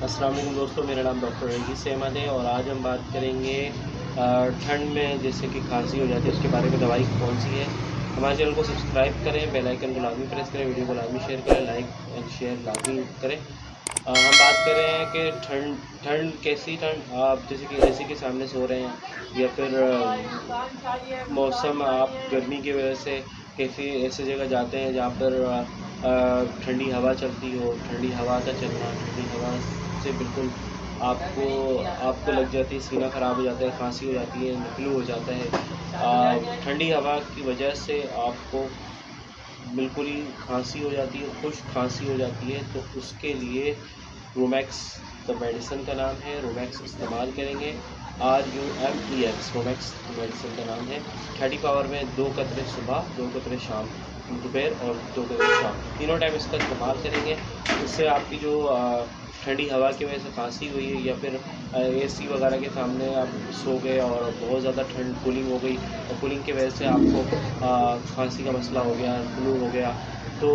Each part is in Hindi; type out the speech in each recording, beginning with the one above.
अस्सलाम वालेकुम दोस्तों, मेरा नाम डॉक्टर रईस अहमद है और आज हम बात करेंगे ठंड में जैसे कि खांसी हो जाती है उसके बारे में दवाई कौन सी है। हमारे चैनल को सब्सक्राइब करें, बेल आइकन को लाजमी प्रेस करें, वीडियो को लाजमी शेयर करें, लाइक एंड शेयर लाजमी करें। हम बात कर रहे हैं कि ठंड ठंड कैसी ठंड, आप जैसे कि एसी के सामने सो रहे हैं या फिर मौसम आप गर्मी की वजह से किसी ऐसी जगह जाते हैं जहाँ पर ठंडी हवा चलती हो, ठंडी हवा का चलना, ठंडी हवा से बिल्कुल आपको आपको लग जाती है, सीना ख़राब हो जाता है, खांसी हो जाती है, फ्लू हो जाता है। ठंडी हवा की वजह से आपको बिल्कुल ही खांसी हो जाती है, खुश्क खांसी हो जाती है, तो उसके लिए रोमैक्स का मेडिसिन का नाम है, रोमैक्स इस्तेमाल करेंगे। RUMEX रोमैक्स मेडिसिन का नाम है। 30 पावर में 2 कतरे सुबह, 2 कतरे शाम, दोपहर और 2 कतरे शाम, तीनों टाइम इसका इस्तेमाल करेंगे। इससे आपकी जो ठंडी हवा की वजह से खांसी हुई है या फिर एसी वगैरह के सामने आप सो गए और बहुत ज़्यादा ठंड कूलिंग हो गई और कूलिंग की वजह से आपको खांसी का मसला हो गया, फ्लू हो गया, तो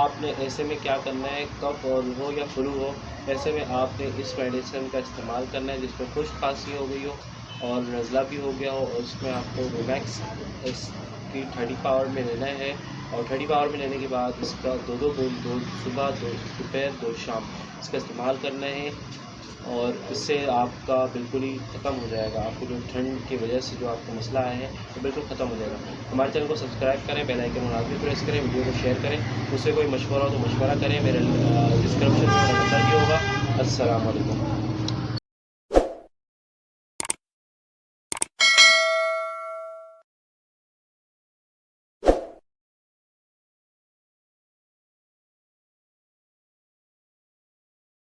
आपने ऐसे में क्या करना है, कफ और हो या फ्लू हो, ऐसे में आपने इस मेडिसिन का इस्तेमाल करना है जिसमें खुश्क खांसी हो गई हो और नज़ला भी हो गया हो, और उसमें आपको रोमैक्स इसकी 30 पावर में लेना है। और 30 पावर में लेने के बाद इसका 2-2 बूंद, 2 सुबह, 2 दोपहर, 2 शाम इसका इस्तेमाल करना है और इससे आपका बिल्कुल ही ख़त्म हो जाएगा। आपको जो ठंड की वजह से जो आपको मसला आया है वो बिल्कुल ख़त्म हो जाएगा। हमारे चैनल को सब्सक्राइब करें, बेल आइकन को लाजमी प्रेस करें, वीडियो को शेयर करें। मुझसे कोई मशवरा हो तो मशवरा करें, मेरे डिस्क्रिप्शन में मेरा नंबर भी होगा। अस्सलाम वालेकुम।